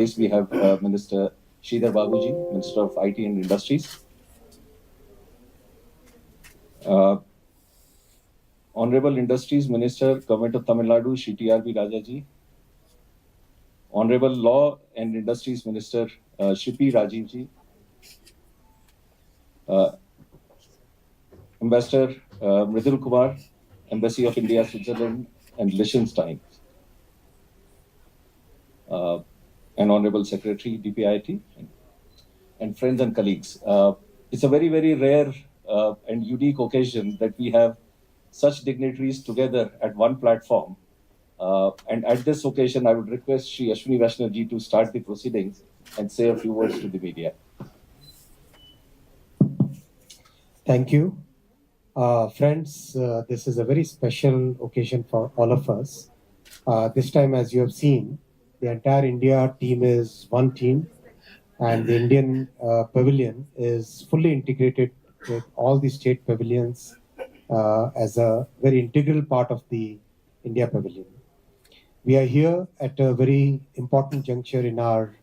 We have Minister Chandrababu, Minister of IT and Industries. Honorable Industries Minister, Government of Tamil Nadu, Shri TRB Rajaji. Honorable Law and Industries Minister, Shri P. Rajivji. Ambassador Mridul Kumar, Embassy of India, Switzerland and Liechtenstein. And Honorable Secretary, DPIT, and friends and colleagues. It's a very, very rare and unique occasion that we have such dignitaries together at one platform. And at this occasion, I would request Shri Ashwini Vaishnav ji to start the proceedings and say a few words to the media. Thank you. Friends, this is a very special occasion for all of us. This time, as you have seen, the entire India team is one team, and the Indian pavilion is fully integrated with all the state pavilions as a very integral part of the India pavilion. We are here at a very important juncture in our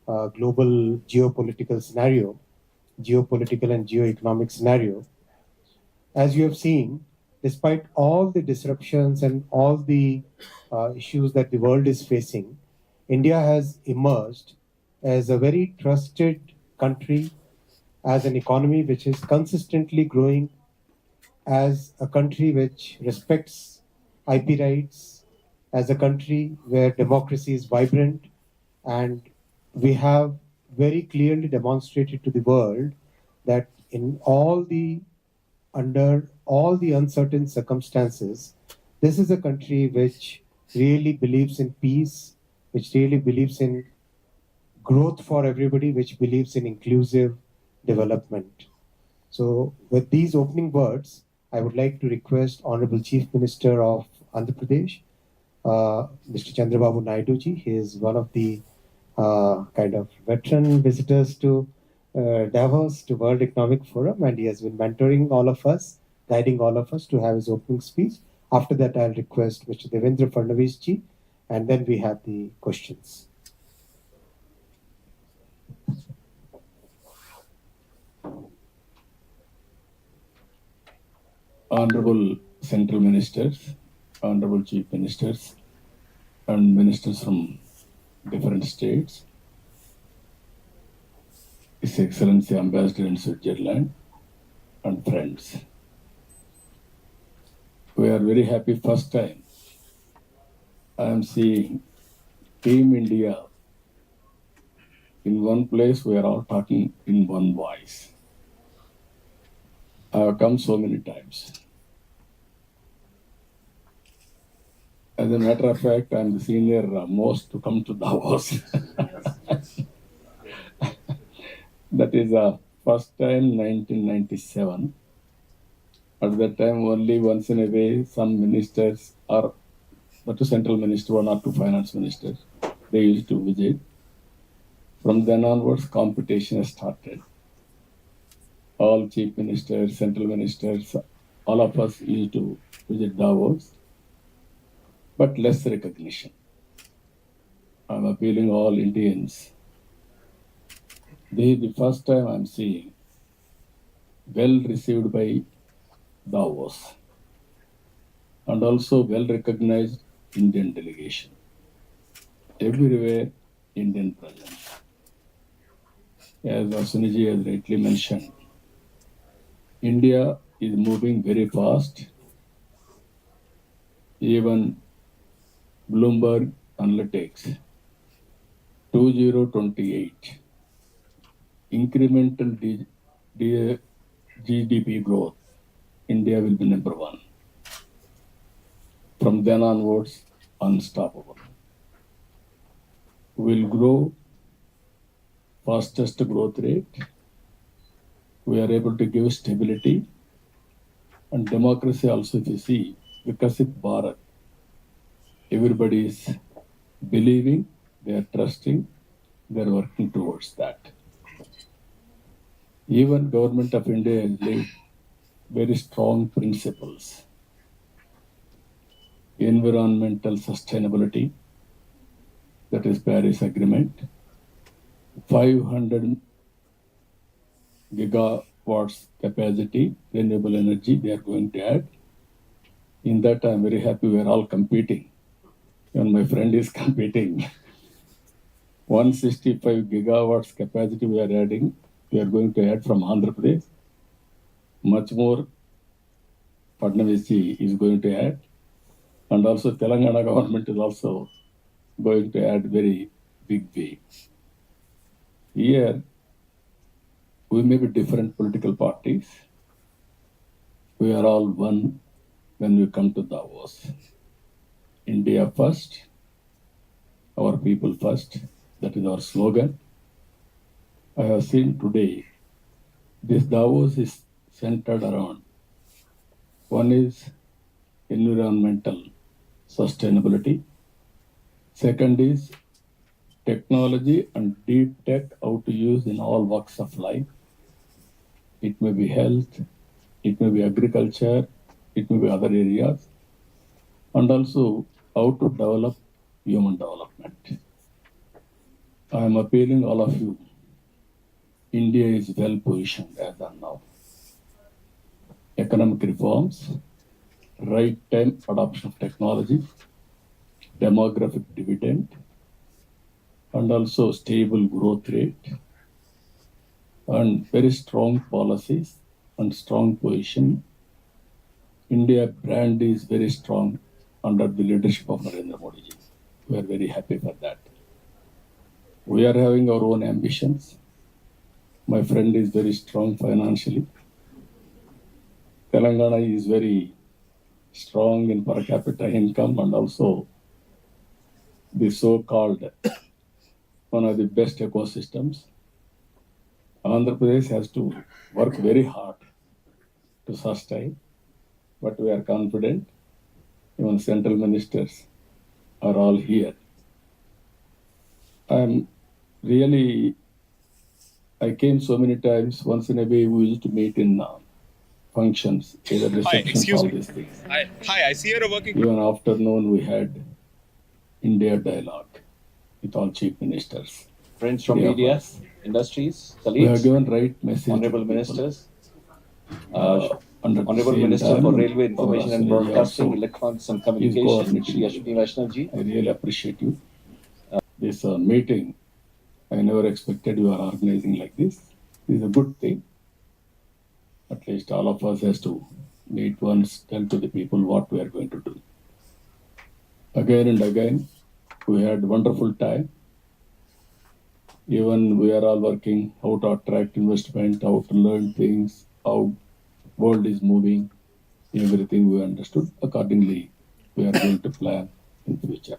global geopolitical scenario, geopolitical and geoeconomic scenario. As you have seen, despite all the disruptions and all the issues that the world is facing, India has emerged as a very trusted country, as an economy which is consistently growing, as a country which respects IP rights, as a country where democracy is vibrant, and we have very clearly demonstrated to the world that under all the uncertain circumstances, this is a country which really believes in peace, which really believes in growth for everybody, which believes in inclusive development. So with these opening words, I would like to request Honorable Chief Minister of Andhra Pradesh, Mr. Chandrababu Naidu ji. He is one of the kind of veteran visitors to Davos, to World Economic Forum, and he has been mentoring all of us, guiding all of us to have his opening speech. After that, I'll request Mr. Devendra Fadnavis ji, and then we have the questions. Honorable Central Ministers, Honorable Chief Ministers, and Ministers from different states, His Excellency Ambassador in Switzerland, and friends. We are very happy first time I am seeing Team India in one place. We are all talking in one voice. I have come so many times. As a matter of fact, I am the senior most to come to Davos. That is the first time, 1997. At that time, only once in a way, some ministers or the central minister, one or two finance ministers, they used to visit. From then onwards, competition has started. All chief ministers, central ministers, all of us used to visit Davos, but less recognition. I'm appealing all Indians. This is the first time I'm seeing well received by Davos and also well recognized Indian delegation. Everywhere Indian presence. As Asuniji has rightly mentioned, India is moving very fast. Even Bloomberg Analytics 2028 incremental GDP growth, India will be number one. From then onwards, unstoppable. We will grow fastest growth rate. We are able to give stability and democracy also. If you see, Vikasit Bharat, everybody is believing, they are trusting, they are working towards that. Even Government of India has laid very strong principles. Environmental sustainability, that is Paris Agreement, 500 gigawatts capacity renewable energy they are going to add. In that, I'm very happy we are all competing. Even my friend is competing. 165 gigawatts capacity we are adding. We are going to add from Andhra Pradesh. Much more Fadnavis is going to add. And also Telangana government is also going to add very big way. Here, we may be different political parties. We are all one when we come to Davos. India first, our people first. That is our slogan. I have seen today, this Davos is centered around, one is environmental sustainability. Second is technology and deep tech, how to use in all walks of life. It may be health, it may be agriculture, it may be other areas. And also how to develop human development. I am appealing all of you. India is well positioned as of now. Economic reforms, right time adoption of technology, demographic dividend, and also stable growth rate, and very strong policies and strong position. India brand is very strong under the leadership of Narendra Modi ji. We are very happy for that. We are having our own ambitions. My friend is very strong financially. Telangana is very strong in per capita income and also the so-called one of the best ecosystems. Andhra Pradesh has to work very hard to sustain, but we are confident. Even central ministers are all here. I came so many times. Once in a way, we used to meet in functions, either receptions, excuse all me. these things. Hi, I see you're working. Even afternoon, we had India dialogue with all chief ministers. Friends from Three of media, us. industries, We have colleagues, given right message. honorable to people. ministers, And at the Honorable same Minister time, for Railway our Information and Aswani Broadcasting, also Electronics and is Communication, coordinating Shri with Ashwini them. Vaishnav ji. I really appreciate you. This meeting, I never expected you are organizing like this. This is a good thing. At least all of us has to meet once, tell to the people what we are going to do. Again and again, we had wonderful time. Even we are all working how to attract investment, how to learn things, how world is moving, everything we understood. Accordingly, we are going to plan in future.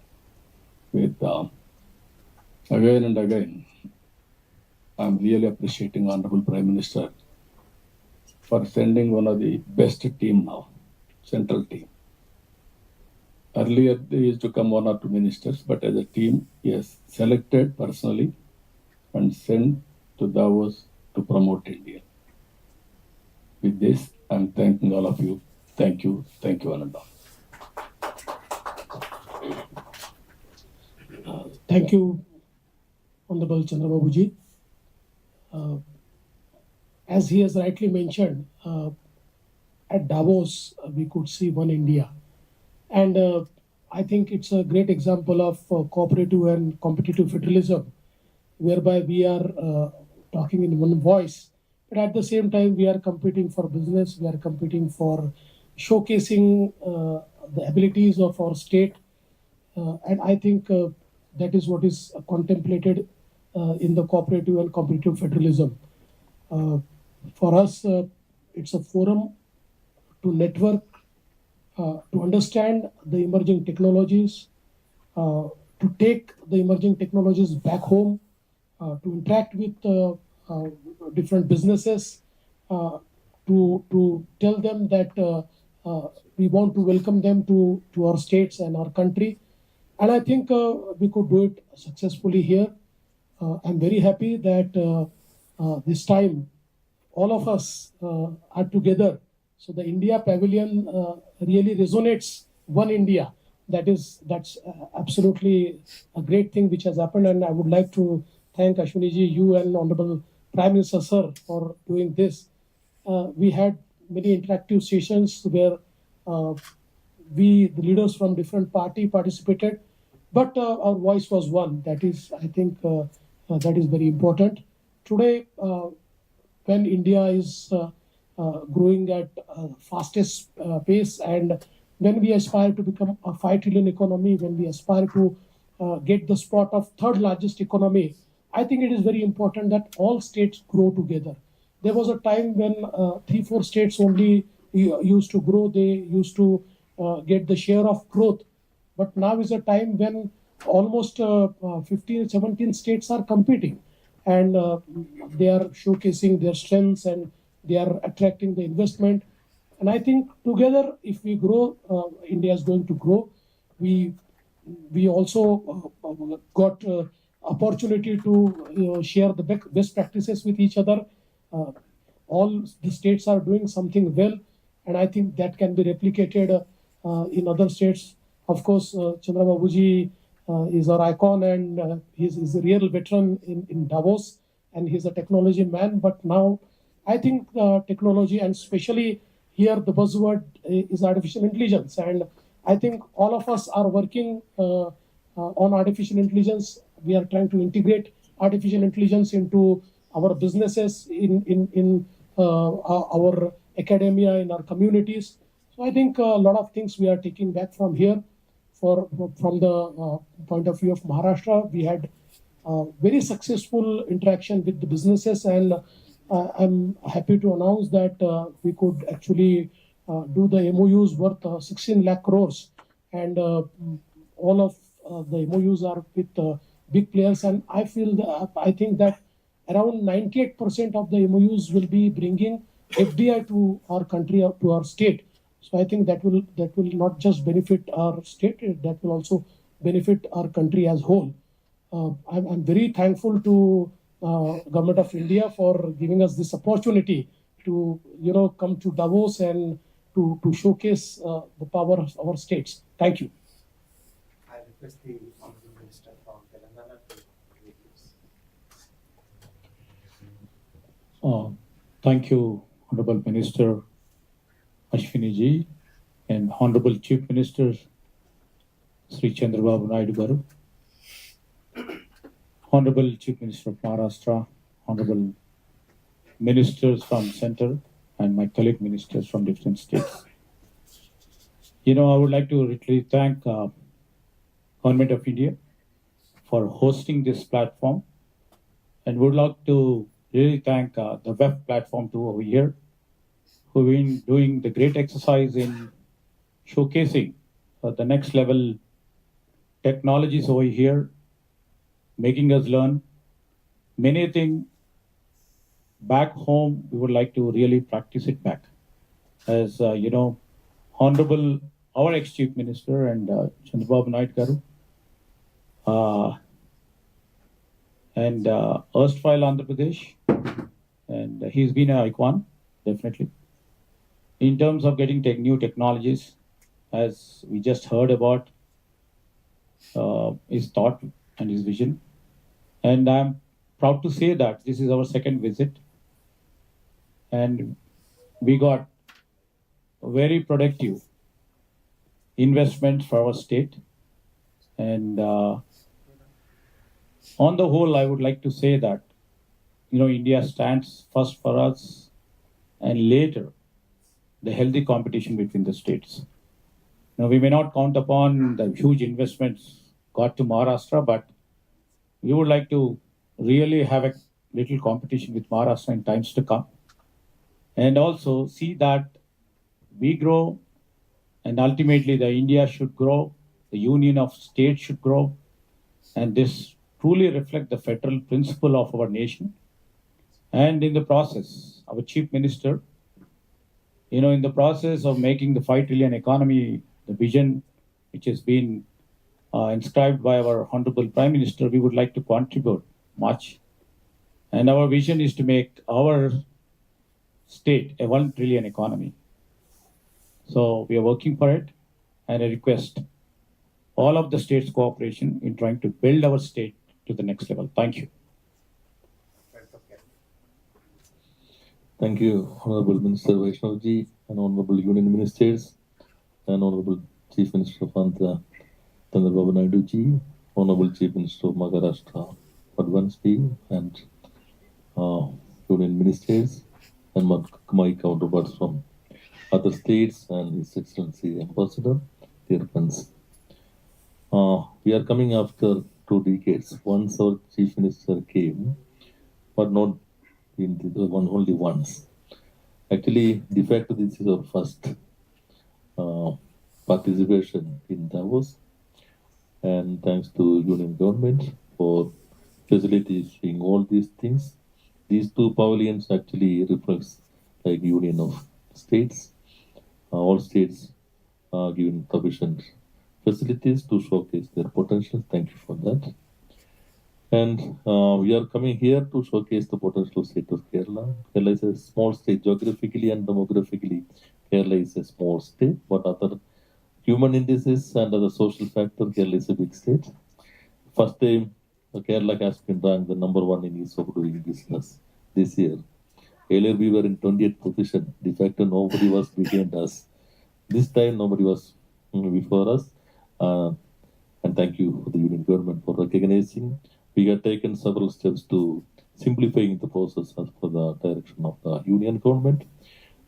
With again and again, I'm really appreciating Honorable Prime Minister for sending one of the best team now, central team. Earlier, there used to come one or two ministers, but as a team, he has selected personally and sent to Davos to promote India. With this, I'm thanking all of you. Thank you, Ananda. Thank you, Honorable Chandrababu ji. As he has rightly mentioned, at Davos, we could see one India. And I think it's a great example of cooperative and competitive federalism, whereby we are talking in one voice, but at the same time, we are competing for business, we are competing for showcasing the abilities of our state. And I think that is what is contemplated in the cooperative and competitive federalism. For us, it's a forum to network, to understand the emerging technologies, to take the emerging technologies back home, to interact with different businesses, to tell them that we want to welcome them to our states and our country. And I think we could do it successfully here. I'm very happy that this time all of us are together. So the India Pavilion really resonates one India. That's absolutely a great thing which has happened, and I would like to thank Ashwiniji, you and Honorable Prime Minister Sir for doing this. We had many interactive sessions where we, the leaders from different party, participated, but our voice was one. That is, I think, that is very important. Today, when India is growing at fastest pace, and when we aspire to become a 5 trillion economy, when we aspire to get the spot of third largest economy, I think it is very important that all states grow together. There was a time when 3, 4 states only used to grow. They used to get the share of growth. But now is a time when almost 15, 17 states are competing, and they are showcasing their strengths, and they are attracting the investment. And I think together, if we grow, India is going to grow. We also got opportunity to share the best practices with each other. All the states are doing something well, and I think that can be replicated in other states. Of course, Chandrababu ji is our icon, and he's a real veteran in Davos, and he's a technology man. But now, I think technology, and especially here, the buzzword is artificial intelligence, and I think all of us are working on artificial intelligence. We are trying to integrate artificial intelligence into our businesses, in our academia, in our communities. So I think a lot of things we are taking back from here. From the point of view of Maharashtra, we had very successful interaction with the businesses, and I'm happy to announce that we could actually do the MOUs worth 16 lakh crores, and all of the MOUs are with big players, and I think that around 98% of the MOUs will be bringing FDI to our country, to our state. So I think that will not just benefit our state, that will also benefit our country as whole. I'm very thankful to Government of India for giving us this opportunity to come to Davos and to showcase the power of our states. Thank you. I request the Honorable Minister from Telangana to make this. Thank you, Honorable Minister Ashwini ji, and Honorable Chief Minister Sri Chandrababu Naidu garu, Honorable Chief Minister of Maharashtra, Honorable Ministers from Center, and my colleague ministers from different states. I would like to really thank Government of India for hosting this platform, and would like to really thank the web platform too over here, who've been doing the great exercise in showcasing the next level technologies over here, making us learn many things back home. We would like to really practice it back. As Honorable, our ex-Chief Minister and Chandrababu Naidu garu, and erstwhile Andhra Pradesh, and he's been an icon, definitely. In terms of getting new technologies, as we just heard about his thought and his vision. And I'm proud to say that this is our second visit, and we got very productive investments for our state. And on the whole, I would like to say that, India stands first for us, and later the healthy competition between the states. Now, we may not count upon the huge investments got to Maharashtra, but we would like to really have a little competition with Maharashtra in times to come, and also see that we grow, and ultimately the India should grow, the union of states should grow, and this truly reflect the federal principle of our nation. And in the process, our Chief Minister, in the process of making the 5 trillion economy, the vision which has been inscribed by our Honorable Prime Minister, we would like to contribute much. And our vision is to make our state a 1 trillion economy. So we are working for it, and I request all of the states' cooperation in trying to build our state to the next level. Thank you. Thank you, Honorable Minister Vaishnavji and Honorable Union Ministers and Honorable Chief Minister of Andhra, Chandrababu Naidu ji, Honorable Chief Minister of Maharashtra, Padvanski, and Union Ministers, and my counterparts from other states, and His Excellency Ambassador, dear friends. We are coming after 2 decades. Once our Chief Minister came, but not in the one only once. Actually, de facto, this is our first participation in Davos, and thanks to Union government for facilitating all these things. These 2 pavilions actually reflects like union of states. All states are given sufficient facilities to showcase their potential. Thank you for that. And we are coming here to showcase the potential state of Kerala. Kerala is a small state geographically and demographically. Kerala is a small state, but other human indices and other social factor, Kerala is a big state. First time Kerala has been ranked the number 1 in ease of doing business this year. Earlier we were in 20th position. De facto nobody was behind us. This time nobody was before us. And thank you for the Union government for recognizing. We have taken several steps to simplifying the process as per the direction of the Union government.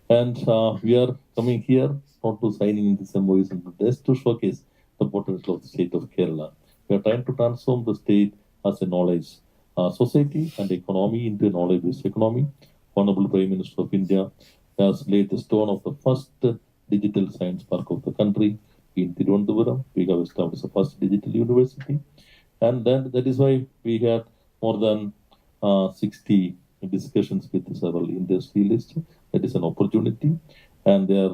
And we are coming here not to signing this MOUs and just to showcase the potential of the state of Kerala. We are trying to transform the state as a knowledge society and economy into a knowledge-based economy. Honorable Prime Minister of India has laid the stone of the first digital science park of the country in Tirunelveli. We have established the first digital university. And then that is why we had more than 60 discussions with several industrialists. That is an opportunity. And they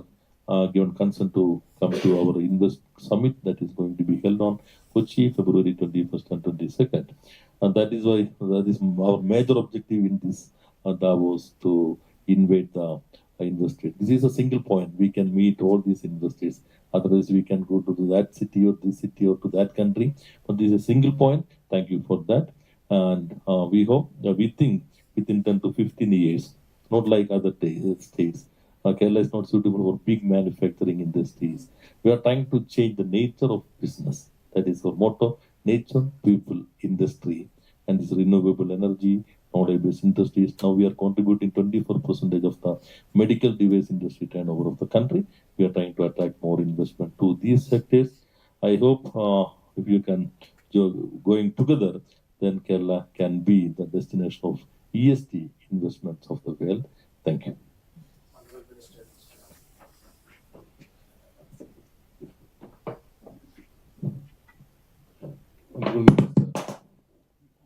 are given consent to come to our Invest Summit that is going to be held on Kochi, February 21st and 22nd. And that is why that is our major objective in this Davos to invite the investors. This is a single point. We can meet all these investors. Otherwise, we can go to that city or this city or to that country. But this is a single point. Thank you for that. And we hope, we think within 10 to 15 years, not like other states, Kerala is not suitable for big manufacturing industries. We are trying to change the nature of business. That is our motto: nature, people, industry, and this renewable energy, knowledge-based industries. Now we are contributing 24% of the medical device industry turnover of the country. We are trying to attract more investment to these sectors. I hope if you can going together, then Kerala can be the destination of ESG investments of the world. Thank you.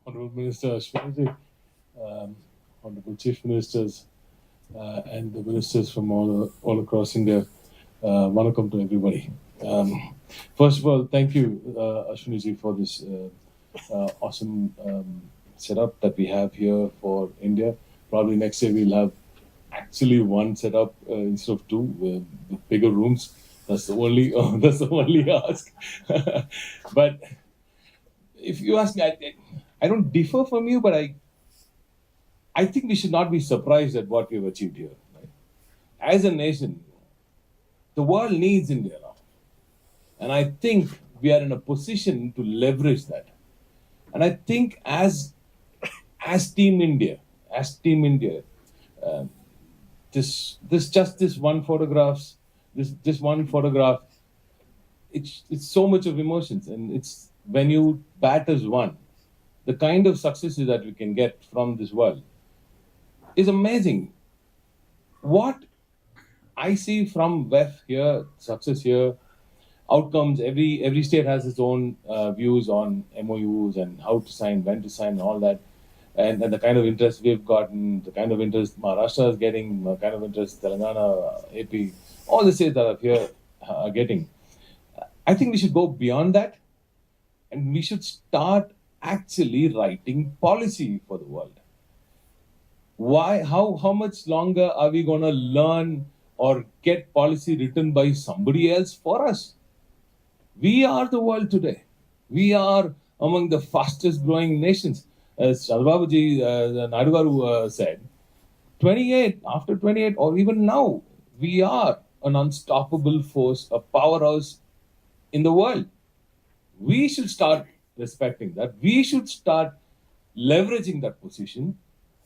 Honorable Minister Ashwini, Honorable Chief Ministers, and the ministers from all across India. Welcome to everybody. First of all, thank you, Ashwini, for this awesome setup that we have here for India. Probably next year we'll have actually one setup instead of 2 with bigger rooms. That's the only ask. But if you ask me, I don't differ from you, but I think we should not be surprised at what we've achieved here. Right? As a nation, the world needs India now. And I think we are in a position to leverage that. And I think as Team India, this one photograph, it's so much of emotions, and it's when you bat as one, the kind of successes that we can get from this world is amazing. What I see from WEF here, success here, outcomes, every state has its own views on MOUs and how to sign, when to sign, and all that. And the kind of interest we've gotten, the kind of interest Maharashtra is getting, the kind of interest Telangana, AP, all the states that are here are getting. I think we should go beyond that, and we should start actually writing policy for the world. Why? How much longer are we going to learn or get policy written by somebody else for us? We are the world today. We are among the fastest growing nations. As Chandrababu Naidu said, 28, after 28, or even now, we are an unstoppable force, a powerhouse in the world. We should start respecting that. We should start leveraging that position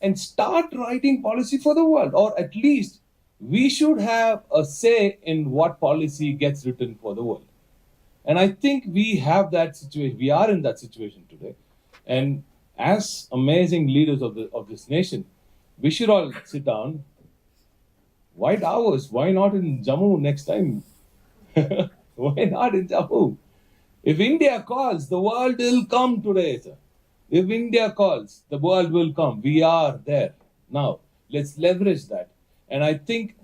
and start writing policy for the world, or at least we should have a say in what policy gets written for the world. And I think we have that situation. We are in that situation today. And as amazing leaders of this nation, we should all sit down. Why Davos? Why not in Jammu next time? Why not in Jammu? If India calls, the world will come today, sir. If India calls, the world will come. We are there. Now, let's leverage that. And I think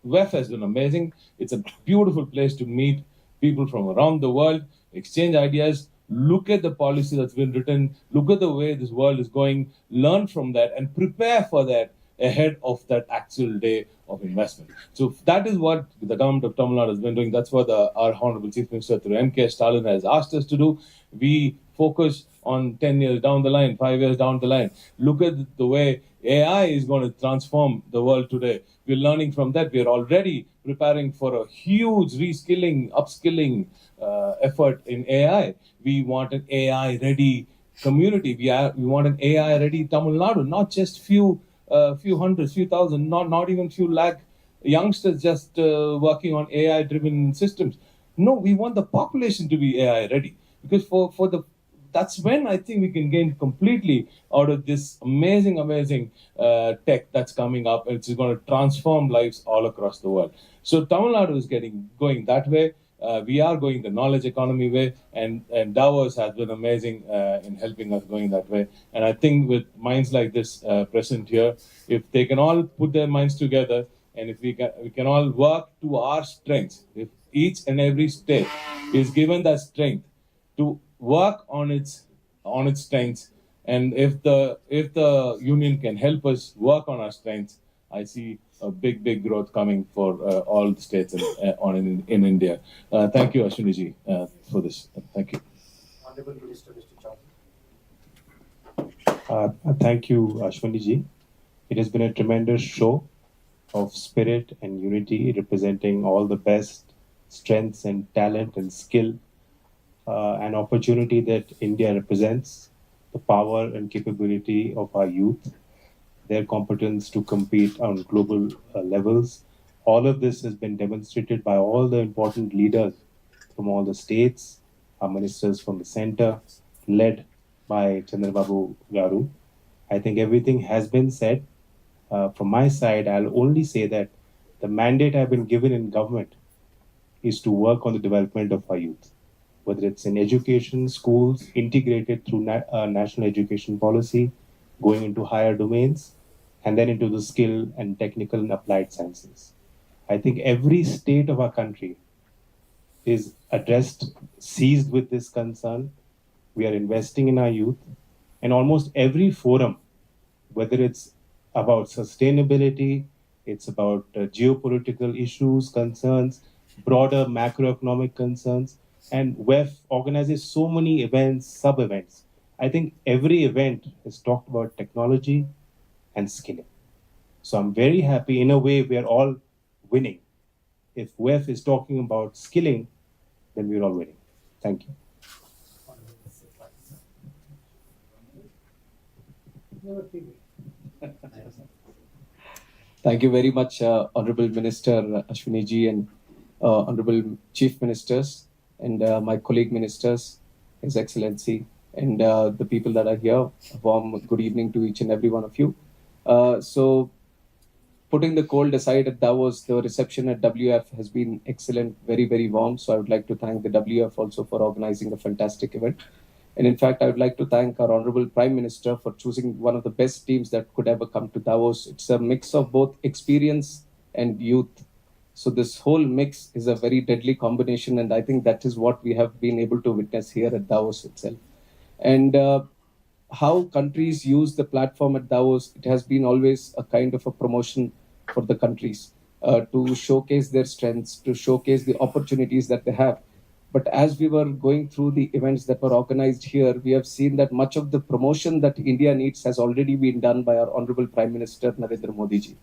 WEF has been amazing. It's a beautiful place to meet people from around the world, exchange ideas, look at the policy that's been written, look at the way this world is going, learn from that, and prepare for that ahead of that actual day of investment. So that is what the government of Tamil Nadu has been doing. That's what our Honorable Chief Minister through M.K. Stalin has asked us to do. We focus on 10 years down the line, 5 years down the line. Look at the way AI is going to transform the world today. We're learning from that. We're already preparing for a huge reskilling, upskilling effort in AI. We want an AI-ready community. We want an AI-ready Tamil Nadu, not just few hundreds, few thousand, not even few lakh youngsters just working on AI-driven systems. No, we want the population to be AI-ready, because that's when I think we can gain completely out of this amazing tech that's coming up. It's going to transform lives all across the world. So Tamil Nadu is going that way. We are going the knowledge economy way, and Davos has been amazing in helping us going that way. And I think with minds like this present here, if they can all put their minds together, and if we can all work to our strengths, if each and every state is given that strength to work on its strengths, and if the union can help us work on our strengths, I see a big growth coming for all the states in India. Thank you, Ashwini for this. Thank you. Honorable Minister, Mr. Chowdhury. Thank you, Ashwini. It has been a tremendous show of spirit and unity, representing all the best strengths and talent and skill, an opportunity that India represents, the power and capability of our youth, their competence to compete on global levels. All of this has been demonstrated by all the important leaders from all the states, our ministers from the center, led by Chandrababu Garu. I think everything has been said. From my side, I'll only say that the mandate I've been given in government is to work on the development of our youth, whether it's in education, schools, integrated through national education policy, going into higher domains, and then into the skill and technical and applied sciences. I think every state of our country is seized with this concern. We are investing in our youth, and almost every forum, whether it's about sustainability, it's about geopolitical issues, concerns, broader macroeconomic concerns, and WEF organizes so many events, sub-events. I think every event is talked about technology and skilling. So I'm very happy. In a way, we are all winning. If WEF is talking about skilling, then we're all winning. Thank you. Thank you very much, Honorable Minister Ashwini ji, and Honorable Chief Ministers, and my colleague ministers, His Excellency, and the people that are here. A warm good evening to each and every one of you. So, putting the cold aside at Davos, the reception at WF has been excellent, very warm. So I would like to thank the WF also for organizing a fantastic event. And in fact, I would like to thank our Honorable Prime Minister for choosing one of the best teams that could ever come to Davos. It's a mix of both experience and youth. So this whole mix is a very deadly combination, and I think that is what we have been able to witness here at Davos itself. And how countries use the platform at Davos, it has been always a kind of a promotion for the countries to showcase their strengths, to showcase the opportunities that they have. But as we were going through the events that were organized here, we have seen that much of the promotion that India needs has already been done by our Honorable Prime Minister Narendra Modi ji.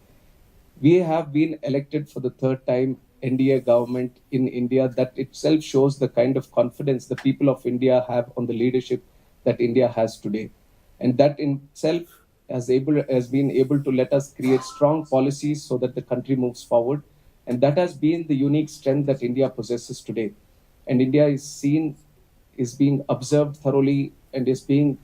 We have been elected for the third time NDA government in India. That itself shows the kind of confidence the people of India have on the leadership that India has today. And that in itself has been able to let us create strong policies so that the country moves forward. And that has been the unique strength that India possesses today. And India is being observed thoroughly and is being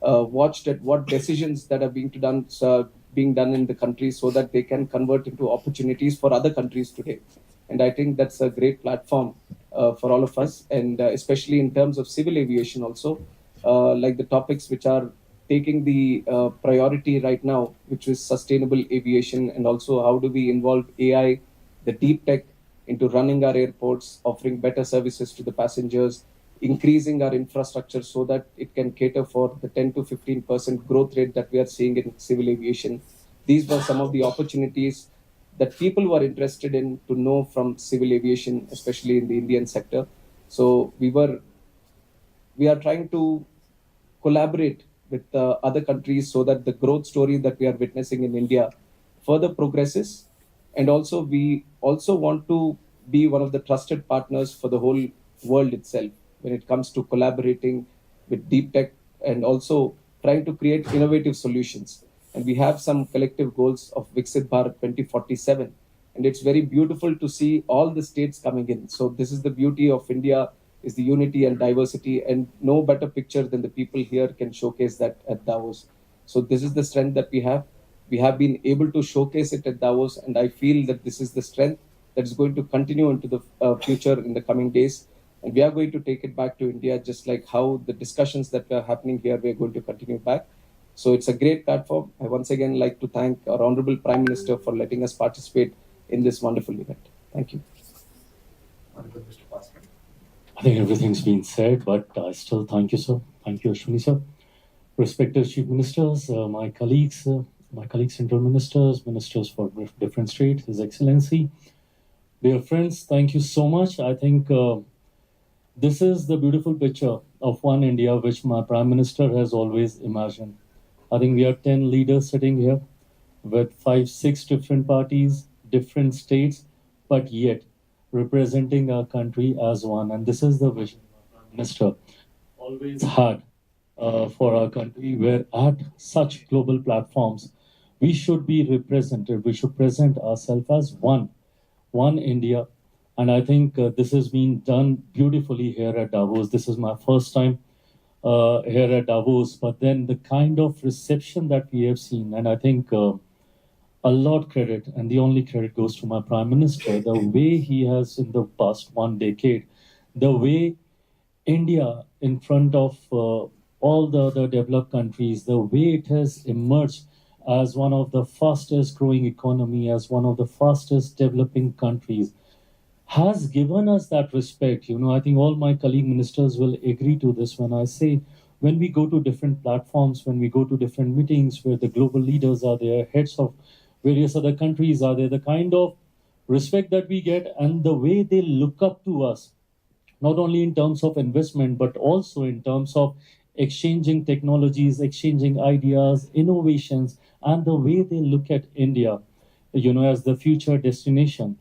watched at what decisions that are being done in the country so that they can convert into opportunities for other countries today. And I think that's a great platform for all of us, and especially in terms of civil aviation also, like the topics which are taking the priority right now, which is sustainable aviation, and also how do we involve AI, the deep tech into running our airports, offering better services to the passengers, increasing our infrastructure so that it can cater for the 10 to 15% growth rate that we are seeing in civil aviation. These were some of the opportunities that people were interested in to know from civil aviation, especially in the Indian sector. So we are trying to collaborate with other countries so that the growth story that we are witnessing in India further progresses. And also, we also want to be one of the trusted partners for the whole world itself when it comes to collaborating with deep tech and also trying to create innovative solutions. And we have some collective goals of Viksit Bharat 2047. And it's very beautiful to see all the states coming in. So this is the beauty of India, is the unity and diversity, and no better picture than the people here can showcase that at Davos. So this is the strength that we have. We have been able to showcase it at Davos, and I feel that this is the strength that is going to continue into the future in the coming days. And we are going to take it back to India, just like how the discussions that are happening here, we are going to continue back. So it's a great platform. I once again like to thank our Honorable Prime Minister for letting us participate in this wonderful event. Thank you. I think everything's been said, but I still thank you, sir. Thank you, Ashwini, sir. Respected chief ministers, my colleagues, central ministers, ministers for different states, His Excellency, dear friends, thank you so much. I think this is the beautiful picture of one India which my Prime Minister has always imagined. I think we are 10 leaders sitting here with 5, 6 different parties, different states, but yet representing our country as one. And this is the vision our Prime Minister always had for our country, where at such global platforms, we should be represented, we should present ourselves as one India. And I think this has been done beautifully here at Davos. This is my first time here at Davos, but then the kind of reception that we have seen, and I think a lot credit, and the only credit goes to my Prime Minister, the way he has in the past 1 decade, the way India in front of all the other developed countries, the way it has emerged as one of the fastest growing economy, as one of the fastest developing countries, has given us that respect. You know, I think all my colleague ministers will agree to this when I say, when we go to different platforms, when we go to different meetings where the global leaders are there, heads of various other countries are there, the kind of respect that we get and the way they look up to us, not only in terms of investment, but also in terms of exchanging technologies, exchanging ideas, innovations, and the way they look at India, you know, as the future destination.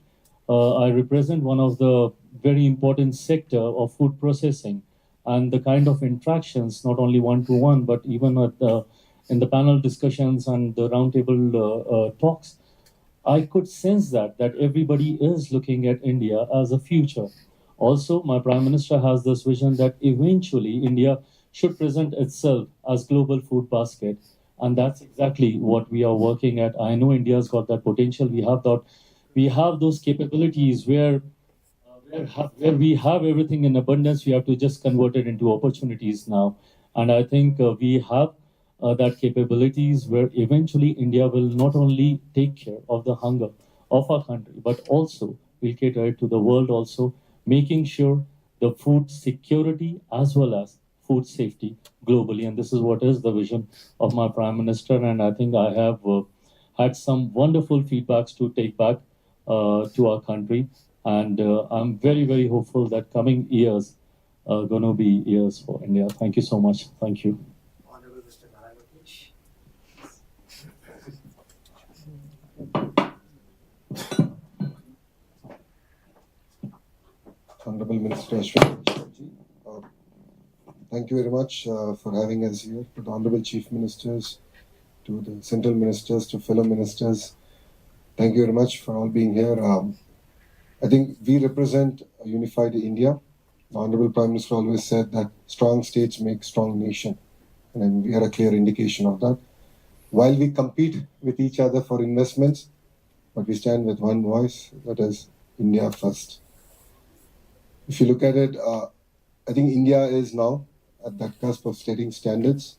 I represent one of the very important sector of food processing, and the kind of interactions, not only one-to-one, but even at in the panel discussions and the roundtable talks, I could sense that everybody is looking at India as a future. Also, my Prime Minister has this vision that eventually India should present itself as global food basket. And that's exactly what we are working at. I know India's got that potential. We have those capabilities where we have everything in abundance. We have to just convert it into opportunities now. And I think we have that capabilities where eventually India will not only take care of the hunger of our country, but also will cater it to the world also, making sure the food security as well as food safety globally. And this is what is the vision of my Prime Minister. And I think I have had some wonderful feedbacks to take back to our country. And I'm very, very hopeful that coming years are going to be years for India. Thank you so much. Thank you. Honorable Mr. Nara. Honorable Minister Ashwini, thank you very much for having us here. To the Honorable Chief Ministers, to the Central Ministers, to fellow ministers, thank you very much for all being here. I think we represent a unified India. The Honorable Prime Minister always said that strong states make strong nation, and we are a clear indication of that. While we compete with each other for investments, but we stand with one voice, that is India first. If you look at it, I think India is now at that cusp of setting standards.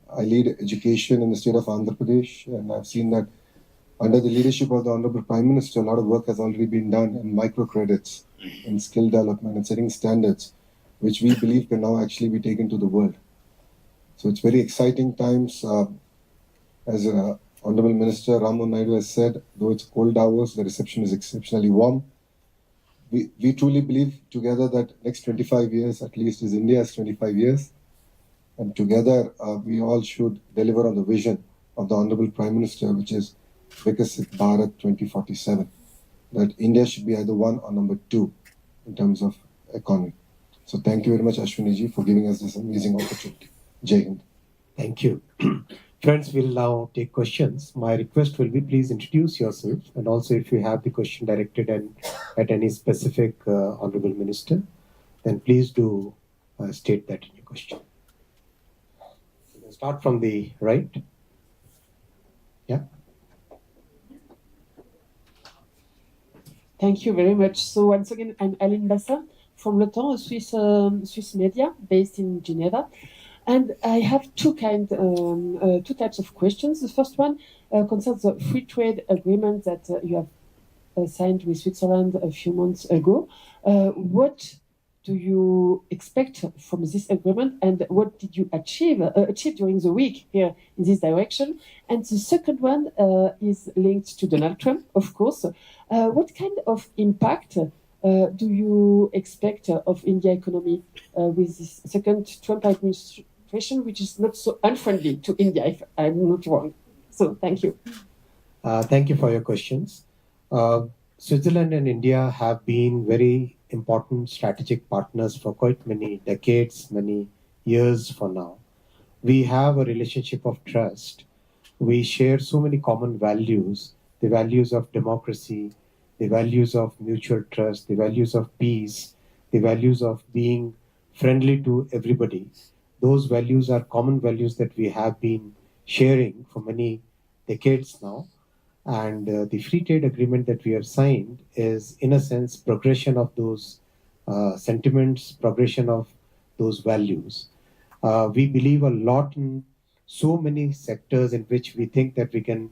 I lead education in the state of Andhra Pradesh, and I've seen that under the leadership of the Honorable Prime Minister, a lot of work has already been done in microcredits, in skill development, and setting standards, which we believe can now actually be taken to the world. So it's very exciting times. As Honorable Minister Naidu has said, though it's cold Davos, the reception is exceptionally warm. We truly believe together that next 25 years at least is India's 25 years. And together we all should deliver on the vision of the Honorable Prime Minister, which is Vikasit Bharat 2047. That India should be either one or number two in terms of economy. So thank you very much, Ashwini ji, for giving us this amazing opportunity. Jai Hind. Thank you. Friends, we'll now take questions. My request will be please introduce yourself, and also if you have the question directed at any specific Honorable Minister, then please do state that in your question. We'll start from the right. Yeah. Thank you very much. So once again, I'm Aline Bassin from Le Temps, a Swiss media based in Geneva. And I have two types of questions. The first one concerns the free trade agreement that you have signed with Switzerland a few months ago. What do you expect from this agreement, and what did you achieve during the week here in this direction? And the second one is linked to Donald Trump, of course. What kind of impact do you expect of India economy with this second Trump administration, which is not so unfriendly to India, if I'm not wrong? So thank you. Thank you for your questions. Switzerland and India have been very important strategic partners for quite many decades, many years for now. We have a relationship of trust. We share so many common values, the values of democracy, the values of mutual trust, the values of peace, the values of being friendly to everybody. Those values are common values that we have been sharing for many decades now. And the free trade agreement that we have signed is, in a sense, progression of those sentiments, progression of those values. We believe a lot in so many sectors in which we think that we can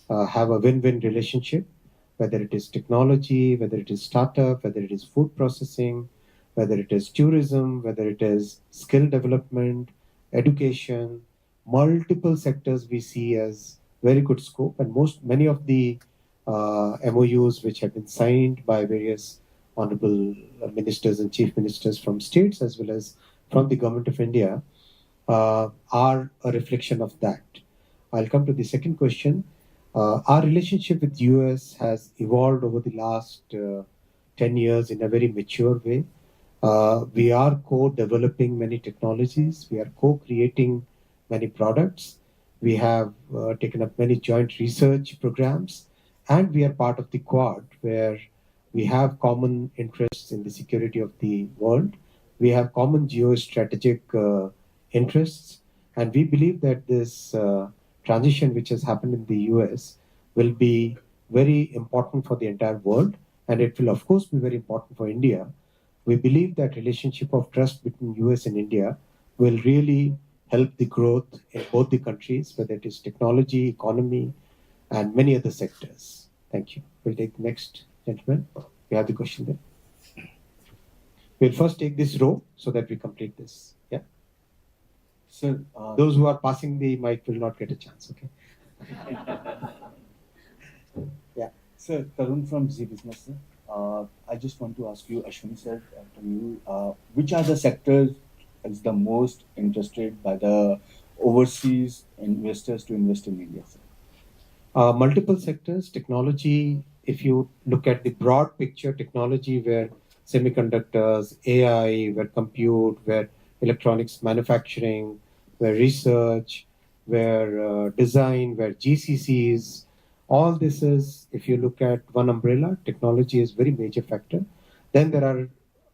have a win-win relationship, whether it is technology, whether it is startup, whether it is food processing, whether it is tourism, whether it is skill development, education, multiple sectors we see as very good scope. And many of the MOUs which have been signed by various honorable ministers and chief ministers from states as well as from the government of India are a reflection of that. I'll come to the second question. Our relationship with US has evolved over the last 10 years in a very mature way. We are co-developing many technologies. We are co-creating many products. We have taken up many joint research programs, and we are part of the Quad, where we have common interests in the security of the world. We have common geostrategic interests, and we believe that this transition which has happened in the US will be very important for the entire world, and it will of course be very important for India. We believe that relationship of trust between US and India will really help the growth in both the countries, whether it is technology, economy, and many other sectors. Thank you. We'll take the next gentleman. We have the question there. We'll first take this row so that we complete this. Yeah. Sir, those who are passing the mic will not get a chance. Okay. Yeah. Sir, Tarun from Z Business. Sir. I just want to ask you, Ashwini sir, to you, which are the sectors is the most interested by the overseas investors to invest in India, sir? Multiple sectors, technology. If you look at the broad picture, technology where semiconductors, AI, where compute, where electronics manufacturing, where research, where design, where GCCs, all this is, if you look at one umbrella, technology is very major factor. Then there are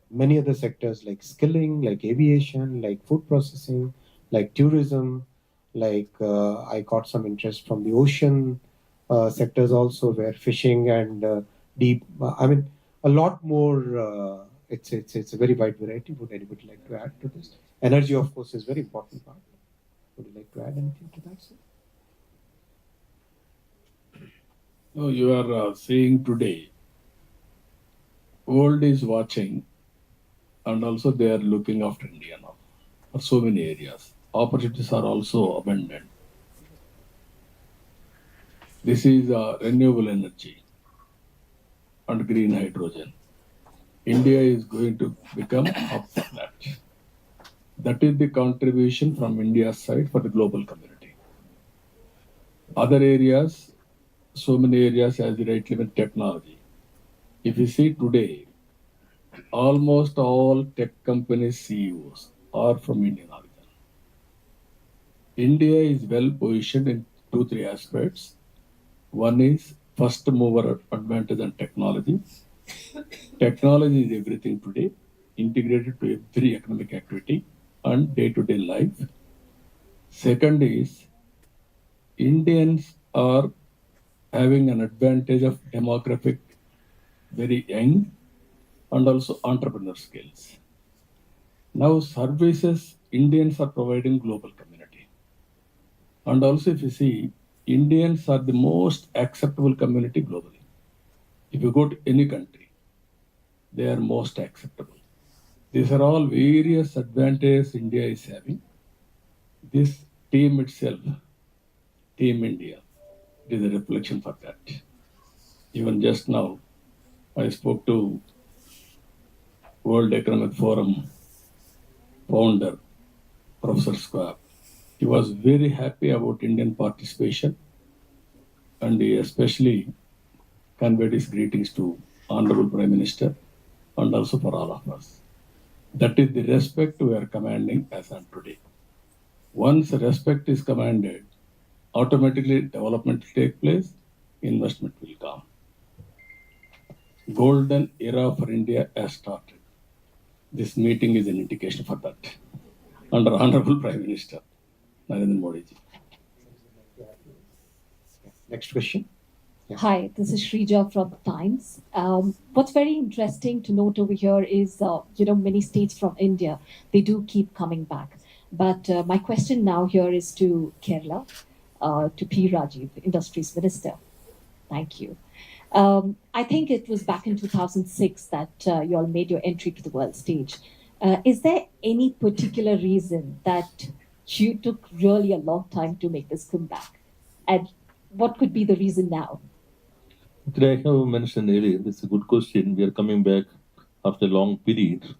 many other sectors like skilling, like aviation, like food processing, like tourism, like I got some interest from the ocean sectors also, where fishing and deep. I mean, a lot more. It's a very wide variety. Would anybody like to add to this? Energy, of course, is very important part. Would you like to add anything to that, sir? No, you are seeing today, world is watching, and also they are looking after India now for so many areas. Opportunities are also abundant. This is renewable energy and green hydrogen. India is going to become hub for that. That is the contribution from India's side for the global community. Other areas, so many areas as rightly with technology. If you see today, almost all tech companies CEOs are from Indian origin. India is well positioned in 2-3 aspects. One is first mover advantage in technology. Technology is everything today, integrated to every economic activity and day-to-day life. Second is Indians are having an advantage of demographic, very young, and also entrepreneur skills. Now services Indians are providing global community. And also if you see, Indians are the most acceptable community globally. If you go to any country, they are most acceptable. These are all various advantages India is having. This team itself, Team India, is a reflection for that. Even just now, I spoke to World Economic Forum founder, Professor Schwab. He was very happy about Indian participation, and he especially conveyed his greetings to Honorable Prime Minister and also for all of us. That is the respect we are commanding as on today. Once respect is commanded, automatically development will take place, investment will come. Golden era for India has started. This meeting is an indication for that. Under Honorable Prime Minister Narendra Modi ji. Next question. Hi, this is Shrija from the Times. What's very interesting to note over here is, many states from India, they do keep coming back. But my question now here is to Kerala, to P. Rajiv, Industries Minister. Thank you. I think it was back in 2006 that you all made your entry to the world stage. Is there any particular reason that you took really a long time to make this comeback? And what could be the reason now? I have mentioned earlier, this is a good question. We are coming back after a long period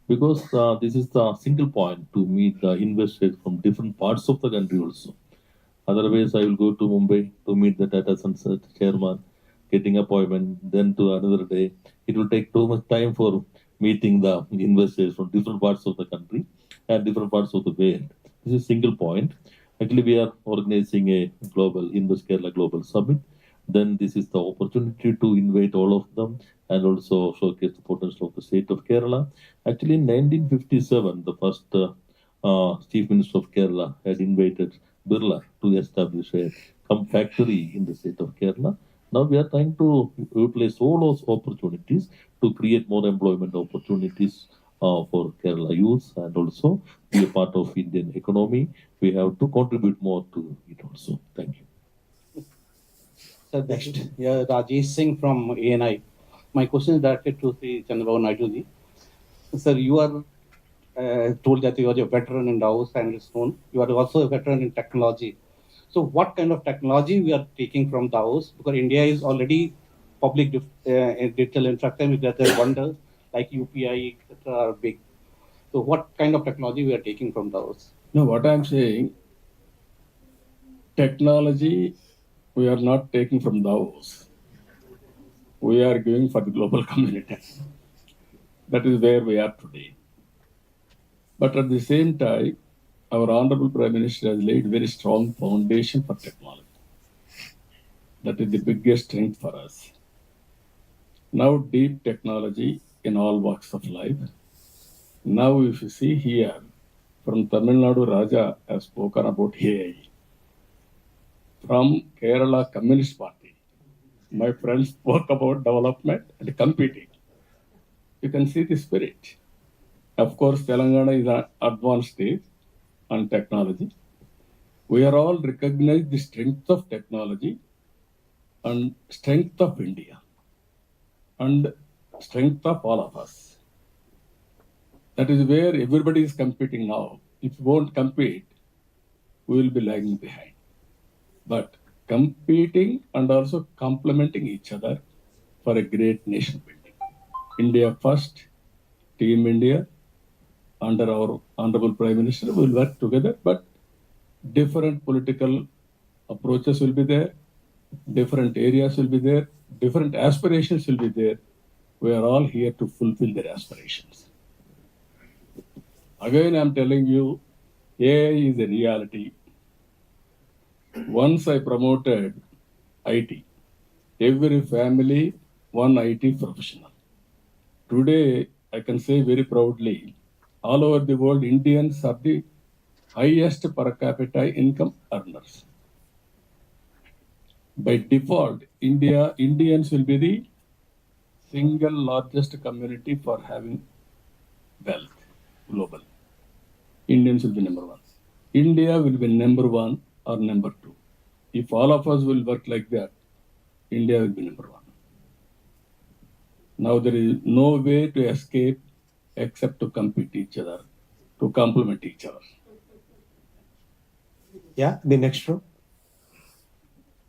because this is the single point to meet the investors from different parts of the country also. Otherwise, I will go to Mumbai to meet the Tata Sons chairman, getting appointment, then to another day. It will take too much time for meeting the investors from different parts of the country and different parts of the world. This is a single point. Actually, we are organizing a global Invest Kerala Global Summit. Then this is the opportunity to invite all of them and also showcase the potential of the state of Kerala. Actually, in 1957, the first Chief Minister of Kerala had invited Birla to establish a factory in the state of Kerala. Now we are trying to utilize all those opportunities to create more employment opportunities for Kerala youth and also be a part of Indian economy. We have to contribute more to it also. Thank you. Sir, next. Yeah, Rajesh Singh from ANI. My question is directed to Sri Chandrababu Naidu ji. Sir, you are told that you are a veteran in Davos and it's known. You are also a veteran in technology. So what kind of technology we are taking from Davos? Because India is already public digital infrastructure that wonders like UPI, etc. are big. So what kind of technology we are taking from those? No, what I'm saying, technology we are not taking from Davos. We are giving for the global community. That is where we are today. But at the same time, our Honorable Prime Minister has laid very strong foundation for technology. That is the biggest strength for us. Now, deep technology in all walks of life. Now, if you see here, from Tamil Nadu, Raja has spoken about AI. From Kerala Communist Party, my friends spoke about development and competing. You can see the spirit. Of course, Telangana is an advanced state on technology. We are all recognized the strength of technology and strength of India and strength of all of us. That is where everybody is competing now. If we won't compete, we will be lagging behind. But competing and also complementing each other for a great nation building. India first, Team India, under our Honorable Prime Minister, will work together, but different political approaches will be there, different areas will be there, different aspirations will be there. We are all here to fulfill their aspirations. Again, I'm telling you, AI is a reality. Once I promoted IT, every family, one IT professional. Today, I can say very proudly, all over the world, Indians are the highest per capita income earners. By default, Indians will be the single largest community for having wealth global. Indians will be number one. India will be number one or number two. If all of us will work like that, India will be number one. Now there is no way to escape except to compete each other, to complement each other. Yeah, the next row.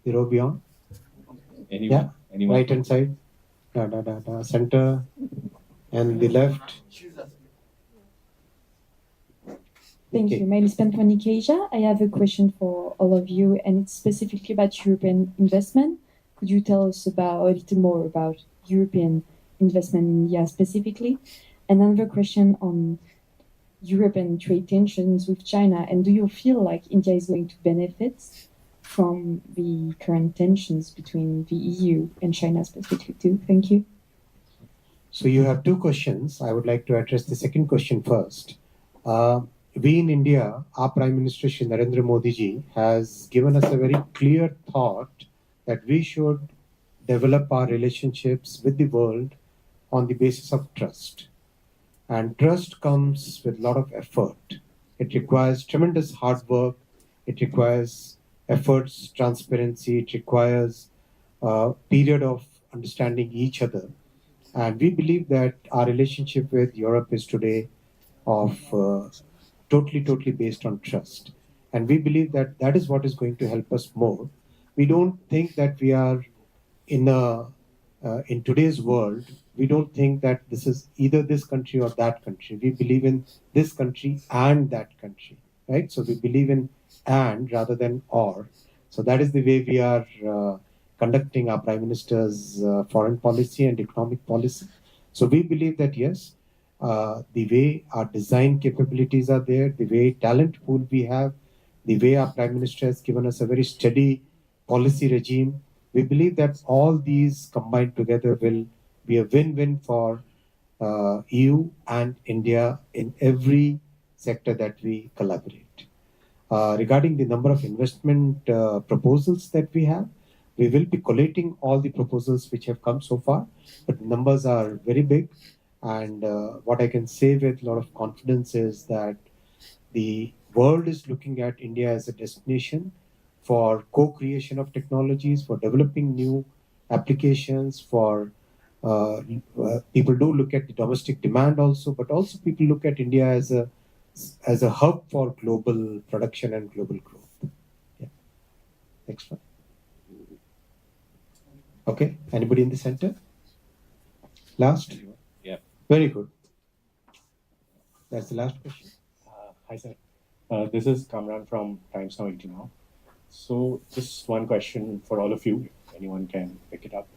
The row beyond. Anyone? Anyone? Right hand side. Center. And the left. Thank you. My name is Pantwani Keja. I have a question for all of you, and it's specifically about European investment. Could you tell us a little more about European investment in India specifically? And another question on European trade tensions with China, and do you feel like India is going to benefit from the current tensions between the EU and China specifically too? Thank you. So you have two questions. I would like to address the second question first. We in India, our Prime Minister Shri Narendra Modi ji has given us a very clear thought that we should develop our relationships with the world on the basis of trust. And trust comes with a lot of effort. It requires tremendous hard work. It requires efforts, transparency. It requires a period of understanding each other. And we believe that our relationship with Europe is today of totally based on trust. And we believe that that is what is going to help us more. We don't think that we are in today's world, we don't think that this is either this country or that country. We believe in this country and that country, right? So we believe in and rather than or. So that is the way we are conducting our Prime Minister's foreign policy and economic policy. So we believe that yes, the way our design capabilities are there, the way talent pool we have, the way our Prime Minister has given us a very steady policy regime, we believe that all these combined together will be a win-win for EU and India in every sector that we collaborate. Regarding the number of investment proposals that we have, we will be collating all the proposals which have come so far, but the numbers are very big. And what I can say with a lot of confidence is that the world is looking at India as a destination for co-creation of technologies, for developing new applications, for people do look at the domestic demand also, but also people look at India as a hub for global production and global growth. Yeah. Next one. Okay, anybody in the center? Last? Yeah. Very good. That's the last question. Hi, sir. This is Kamran from Times Now 18 now. So, just one question for all of you, if anyone can pick it up.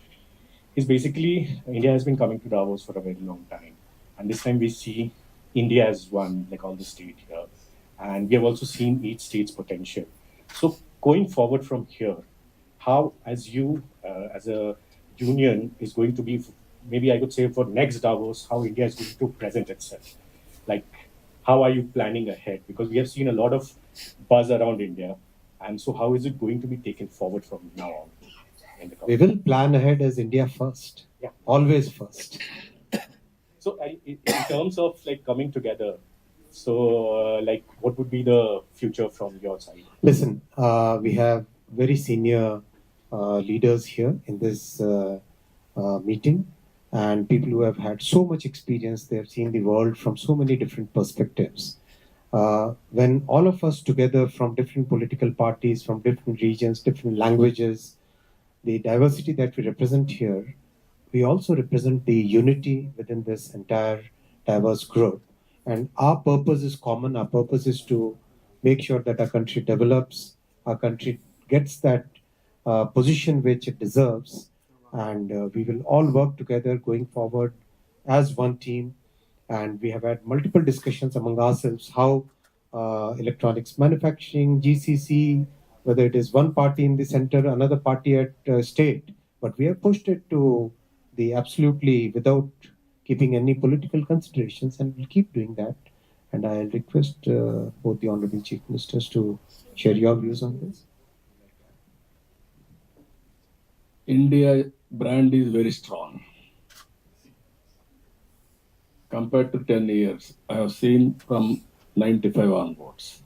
Is basically, India has been coming to Davos for a very long time. And this time we see India as one, like all the state here. And we have also seen each state's potential. So, going forward from here, how, as you, as a union, is going to be, maybe I could say for next Davos, how India is going to present itself? Like, how are you planning ahead? Because we have seen a lot of buzz around India. And so how is it going to be taken forward from now on? We will plan ahead as India first. Yeah. Always first. So in terms of like coming together, so like what would be the future from your side? Listen, we have very senior leaders here in this meeting, and people who have had so much experience. They have seen the world from so many different perspectives. When all of us together from different political parties, from different regions, different languages, the diversity that we represent here, we also represent the unity within this entire diverse group. And our purpose is common. Our purpose is to make sure that our country develops, our country gets that position which it deserves. And we will all work together going forward as one team. And we have had multiple discussions among ourselves how electronics manufacturing, GCC, whether it is one party in the center, another party at state, but we have pushed it to the absolutely without keeping any political considerations, and we'll keep doing that. And I'll request both the Honorable Chief Ministers to share your views on this. India brand is very strong. Compared to 10 years, I have seen from 95 onwards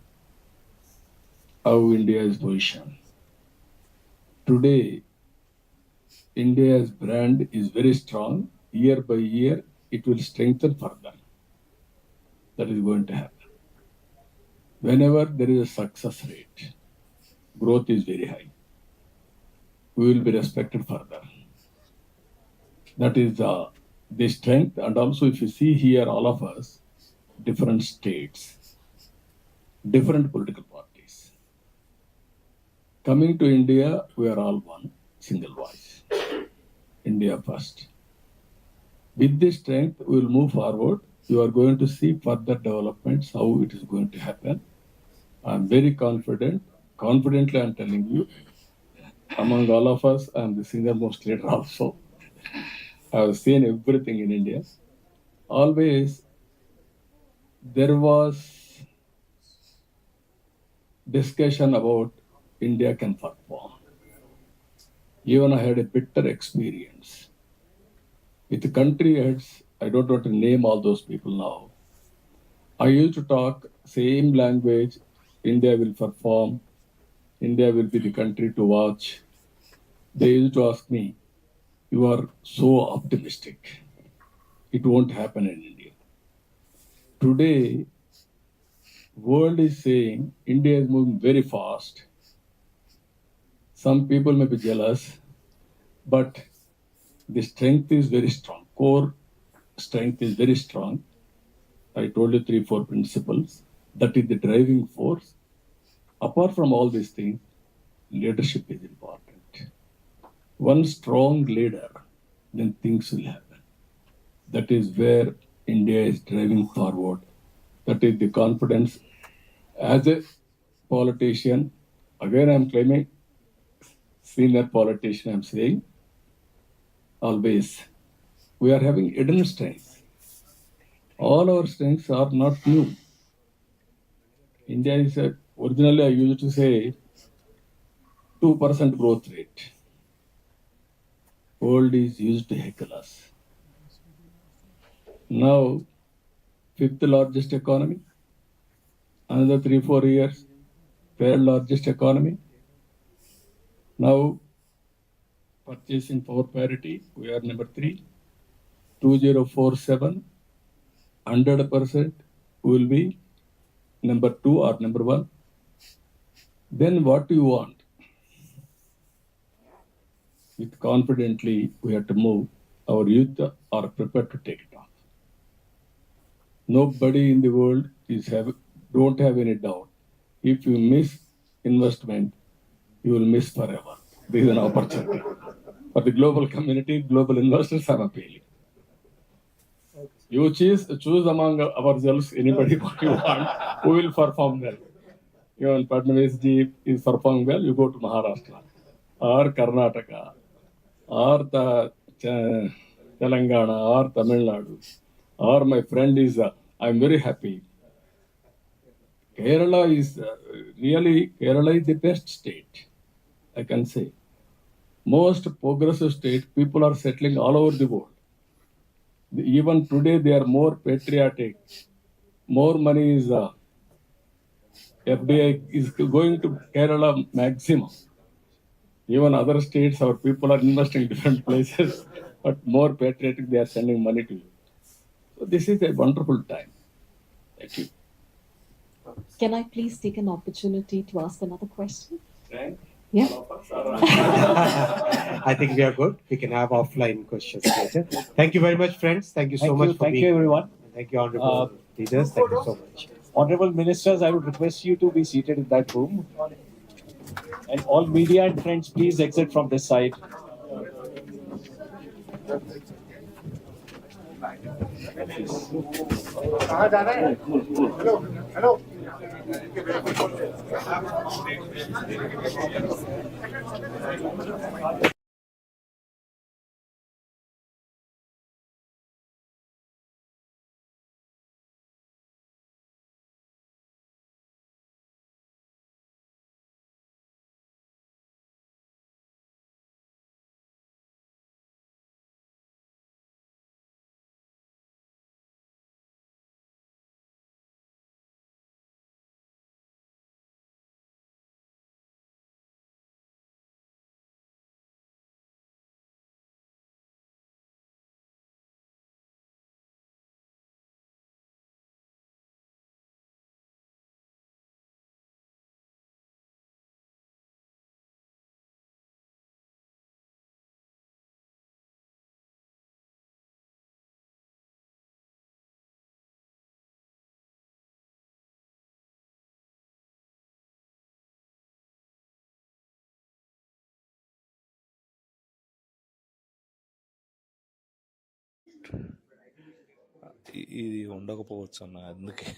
how India is positioned. Today, India's brand is very strong. Year by year, it will strengthen further. That is going to happen. Whenever there is a success rate, growth is very high. We will be respected further. That is the strength. And also, if you see here, all of us, different states, different political parties. Coming to India, we are all one, single voice. India first. With this strength, we will move forward. You are going to see further developments, how it is going to happen. I am very confident. Confidently, I am telling you, among all of us, I am the senior most leader also. I have seen everything in India. Always, there was discussion about India can perform. Even I had a bitter experience with the country heads. I don't want to name all those people now. I used to talk same language. India will perform. India will be the country to watch. They used to ask me, "You are so optimistic. It won't happen in India." Today, world is saying India is moving very fast. Some people may be jealous, but the strength is very strong. Core strength is very strong. I told you 3-4 principles. That is the driving force. Apart from all these things, leadership is important. One strong leader, then things will happen. That is where India is driving forward. That is the confidence. As a politician, again I'm claiming, senior politician, I'm saying, always, we are having hidden strengths. All our strengths are not new. India is, originally I used to say, 2% growth rate. World is used to heckle us. Now, 5th largest economy. Another 3-4 years, 3rd largest economy. Now, purchasing power parity, we are number 3. 2047, 100% will be number 2 or number 1. Then what do you want? with confidently we have to move. Our youth are prepared to take it off. Nobody in the world don't have any doubt. If you miss investment, you will miss forever. This is an opportunity. For the global community, global investors are appealing. You choose among ourselves anybody what you want, who will perform well. Even Padnavis ji is performing well, you go to Maharashtra or Karnataka or Telangana or Tamil Nadu. Or my friend is, I'm very happy. Kerala is Kerala is the best state, I can say. Most progressive state, people are settling all over the world. Even today, they are more patriotic. More money is, FDI is going to Kerala maximum. Even other states, our people are investing in different places, but more patriotic, they are sending money to you. So this is a wonderful time. Thank you. Can I please take an opportunity to ask another question? Thank Yeah. I think we are good. We can have offline questions later. Thank you very much, friends. Thank you so much for Thank being you, everyone. Thank you, honorable leaders. Thank you so much. Honorable ministers, I would request you to be seated in that room. And all media and friends, please exit from this side. ఇది ఉండకపోవచ్చు అన్న అందుకే